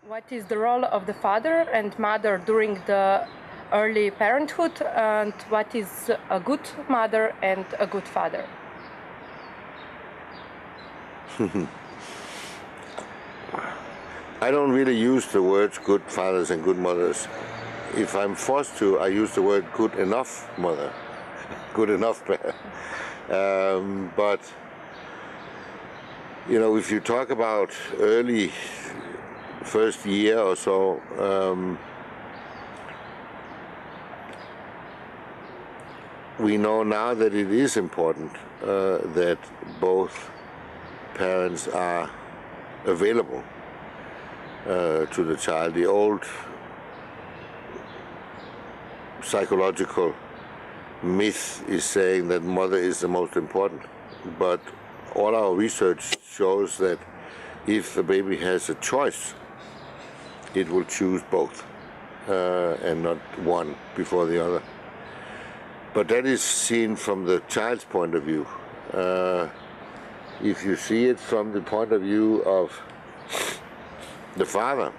What is the role of the father and mother during the early parenthood, and what is a good mother and a good father? I don't really use the words good fathers and good mothers. If I'm forced to, I use the word good enough mother, good enough parent. But you know, if you talk about early first year or so, we know now that it is important that both parents are available to the child. The old psychological myth is saying that mother is the most important, but all our research shows that if the baby has a choice, it will choose both and not one before the other. But that is seen from the child's point of view. If you see it from the point of view of the father,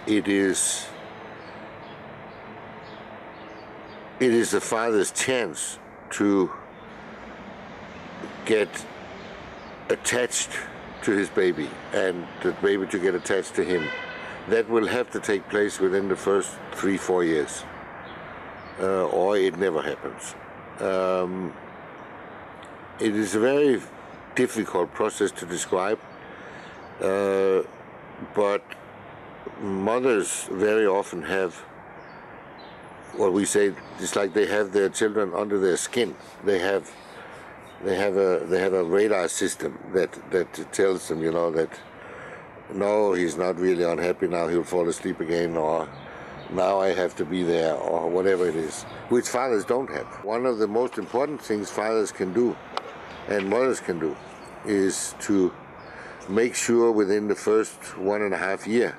it is the father's chance to get attached to his baby and the baby to get attached to him. That will have to take place within the first 3-4 years, or it never happens. It is a very difficult process to describe, but mothers very often have what we say, it's like they have their children under their skin. They have a radar system that tells them, you know, that no, he's not really unhappy now, he'll fall asleep again, or now I have to be there, or whatever it is, which fathers don't have. One of the most important things fathers can do and mothers can do is to make sure within the first 1.5 years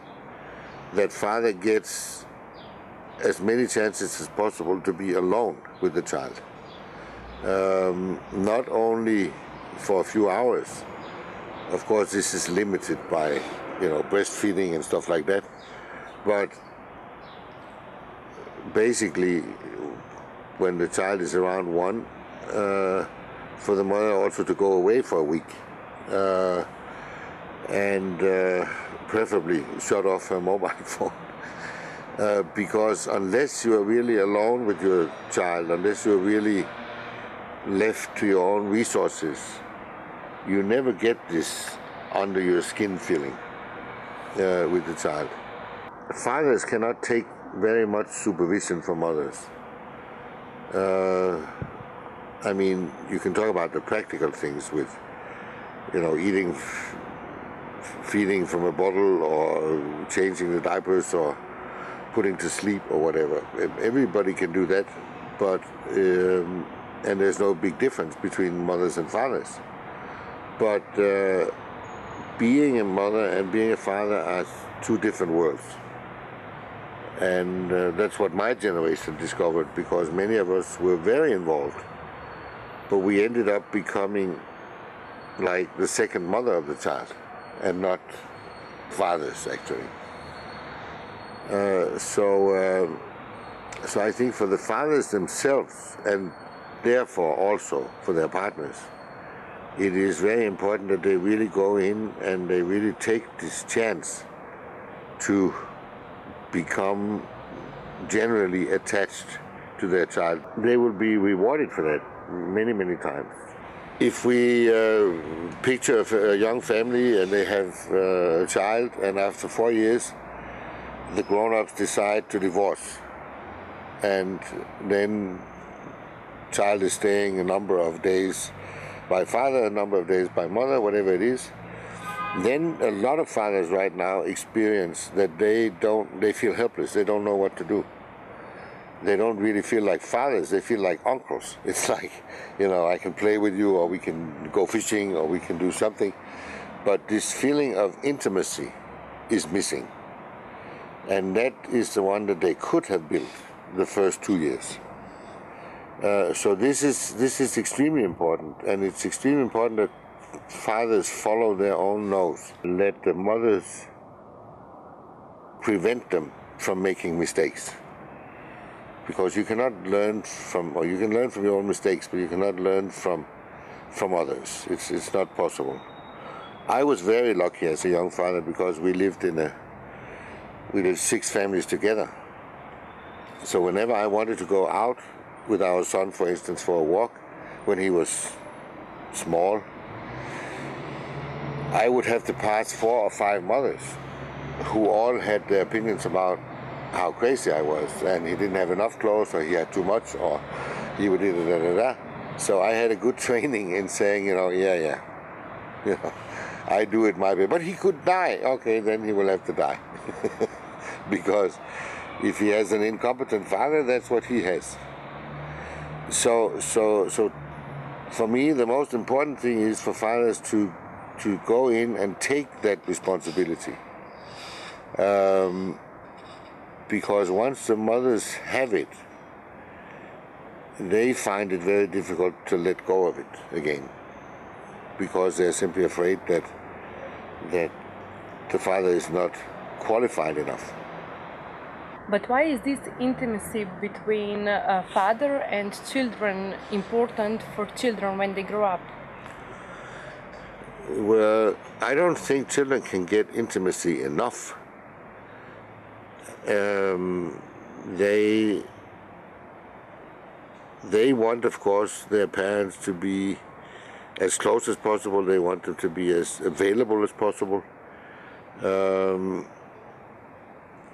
that father gets as many chances as possible to be alone with the child. Not only for a few hours. Of course, this is limited by, you know, breastfeeding and stuff like that. But basically, when the child is around 1, for the mother also to go away for a week and preferably shut off her mobile phone. Because unless you are really alone with your child, unless you are really left to your own resources, you never get this under your skin feeling with the child. Fathers cannot take very much supervision from others. I mean, you can talk about the practical things with, you know, feeding from a bottle or changing the diapers or putting to sleep or whatever. Everybody can do that, but and there's no big difference between mothers and fathers. But being a mother and being a father are two different worlds. And that's what my generation discovered, because many of us were very involved. But we ended up becoming like the second mother of the child and not fathers, actually. So I think for the fathers themselves, and therefore also for their partners, it is very important that they really go in and they really take this chance to become generally attached to their child. They will be rewarded for that many, many times. If we picture a young family and they have a child, and after 4 years the grown-ups decide to divorce, and then child is staying a number of days by father, a number of days by mother, whatever it is, then a lot of fathers right now experience that they feel helpless. They don't know what to do. They don't really feel like fathers, they feel like uncles. It's like, you know, I can play with you, or we can go fishing, or we can do something. But this feeling of intimacy is missing. And that is the one that they could have built the first 2 years. So this is extremely important, and it's extremely important that fathers follow their own nose. Let the mothers prevent them from making mistakes. Because you cannot learn from, or you can learn from your own mistakes, but you cannot learn from others. It's not possible. I was very lucky as a young father because we lived 6 families together. So whenever I wanted to go out with our son, for instance, for a walk, when he was small, I would have to pass 4 or 5 mothers who all had their opinions about how crazy I was, and he didn't have enough clothes, or he had too much, or he would da. So I had a good training in saying, I do it my way. But he could die. Okay, then he will have to die. Because if he has an incompetent father, that's what he has. So for me, the most important thing is for fathers to go in and take that responsibility. Because once the mothers have it, they find it very difficult to let go of it again. Because they're simply afraid that the father is not qualified enough. But why is this intimacy between a father and children important for children when they grow up? Well, I don't think children can get intimacy enough. They want, of course, their parents to be as close as possible. They want them to be as available as possible.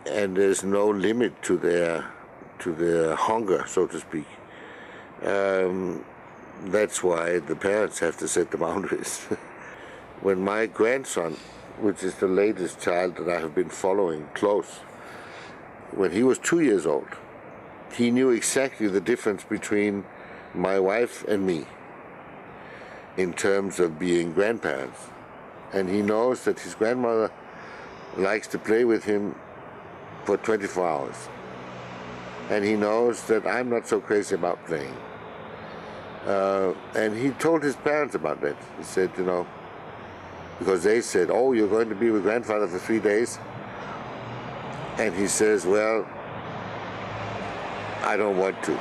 And there's no limit to their hunger, so to speak. That's why the parents have to set the boundaries. When my grandson, which is the latest child that I have been following close, when he was 2 years old, he knew exactly the difference between my wife and me in terms of being grandparents. And he knows that his grandmother likes to play with him for 24 hours. And he knows that I'm not so crazy about playing. And he told his parents about that. He said, because they said, oh, you're going to be with grandfather for 3 days? And he says, well, I don't want to.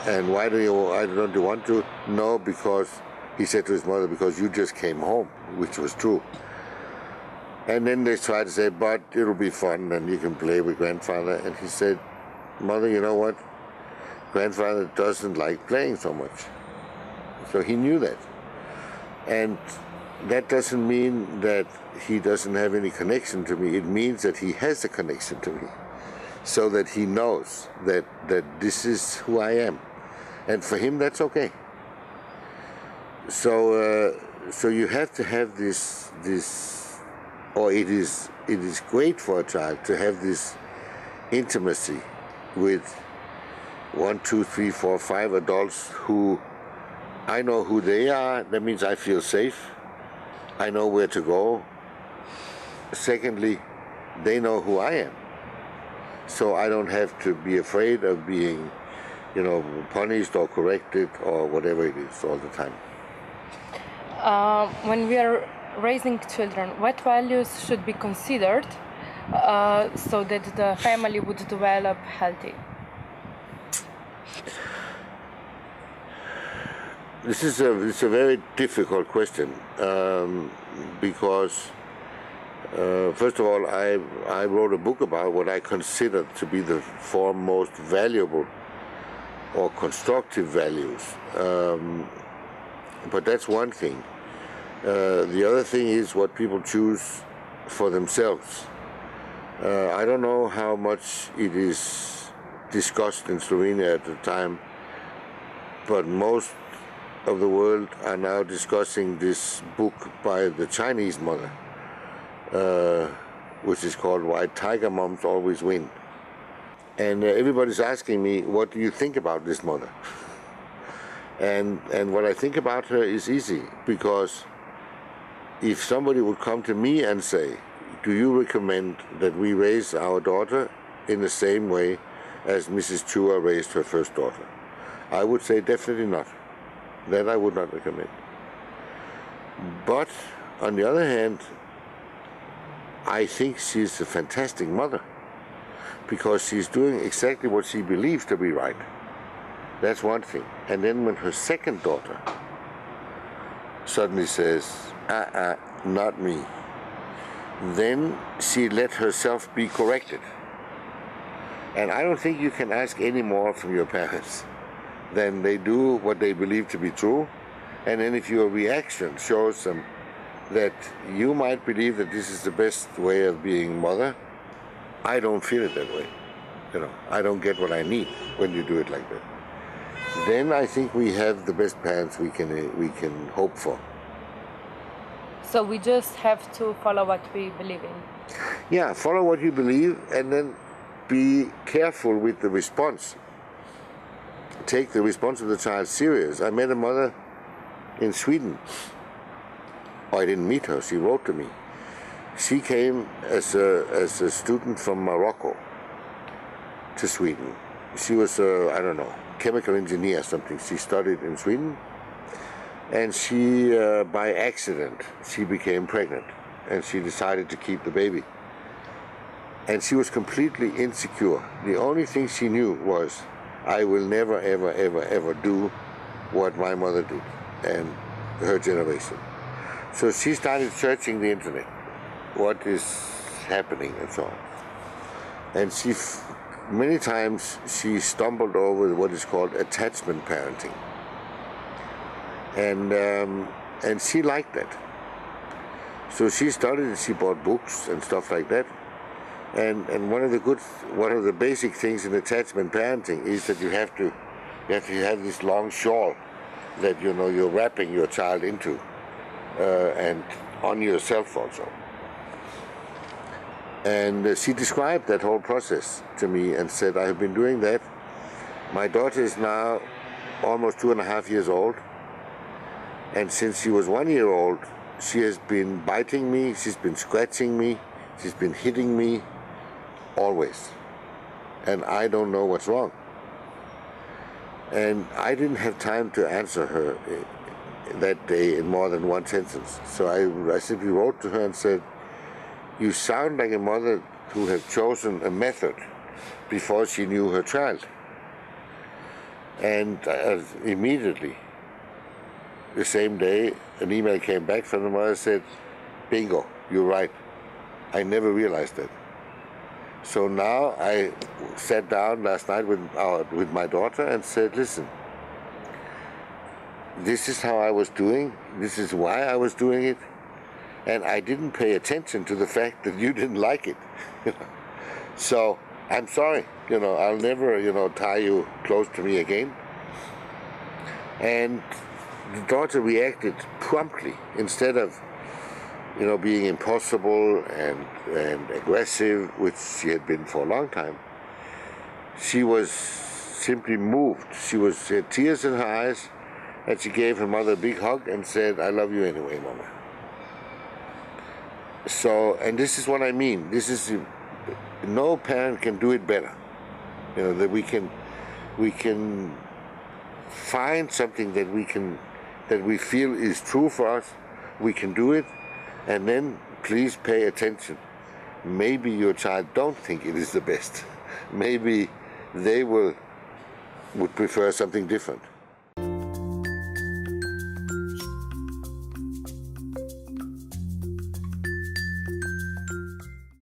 And why don't you want to? No, because, he said to his mother, because you just came home, which was true. And then they tried to say, but it'll be fun and you can play with grandfather. And he said, Mother, you know what? Grandfather doesn't like playing so much. So he knew that. And that doesn't mean that he doesn't have any connection to me. It means that he has a connection to me. So that he knows that this is who I am. And for him, that's okay. So you have to have this, or it is great for a child to have this intimacy with 1, 2, 3, 4, 5 adults who I know who they are. That means I feel safe. I know where to go. Secondly, they know who I am. So I don't have to be afraid of being, punished or corrected or whatever it is all the time. When we are raising children, what values should be considered so that the family would develop healthy? This is a very difficult question because first of all, I wrote a book about what I consider to be the 4 most valuable or constructive values. But that's one thing. The other thing is what people choose for themselves. I don't know how much it is discussed in Slovenia at the time, but most of the world are now discussing this book by the Chinese mother, which is called Why Tiger Moms Always Win. And everybody's asking me, what do you think about this mother? And what I think about her is easy, because if somebody would come to me and say, do you recommend that we raise our daughter in the same way as Mrs. Chua raised her first daughter. I would say definitely not. That I would not recommend. But on the other hand, I think she's a fantastic mother because she's doing exactly what she believes to be right. That's one thing. And then when her second daughter suddenly says, not me, then she let herself be corrected. And I don't think you can ask any more from your parents than they do what they believe to be true. And then if your reaction shows them that you might believe that this is the best way of being mother, I don't feel it that way. I don't get what I need when you do it like that. Then I think we have the best parents we can hope for. So we just have to follow what we believe in. Yeah, follow what you believe and then be careful with the response. Take the response of the child serious. I met a mother in Sweden. I didn't meet her, she wrote to me. She came as a student from Morocco to Sweden. She was I don't know, chemical engineer or something. She studied in Sweden. And she, by accident, she became pregnant. And she decided to keep the baby. And she was completely insecure. The only thing she knew was, I will never, ever, ever, ever do what my mother did and her generation. So she started searching the internet, what is happening and so on. And many times she stumbled over what is called attachment parenting. And she liked that. So she studied and she bought books and stuff like that. And one of the basic things in attachment parenting is that you have to have this long shawl that you're wrapping your child into, and on yourself also. And she described that whole process to me and said, I have been doing that. My daughter is now almost 2.5 years old. And since she was 1 year old, she has been biting me, she's been scratching me, she's been hitting me, always. And I don't know what's wrong. And I didn't have time to answer her that day in more than one sentence. So I simply wrote to her and said, you sound like a mother who had chosen a method before she knew her child. And immediately, the same day, an email came back from the mother, said, bingo, you're right. I never realized that. So now I sat down last night with my daughter and said, listen, this is how I was doing, this is why I was doing it, and I didn't pay attention to the fact that you didn't like it. So I'm sorry, I'll never, tie you close to me again. And the daughter reacted promptly instead of, being impossible and aggressive, which she had been for a long time. She was simply moved. She had tears in her eyes, and she gave her mother a big hug and said, I love you anyway, Mama. So, and this is what I mean. No parent can do it better. That we can find something that we feel is true for us. We can do it, and then please pay attention. Maybe your child don't think it is the best. Maybe they would prefer something different.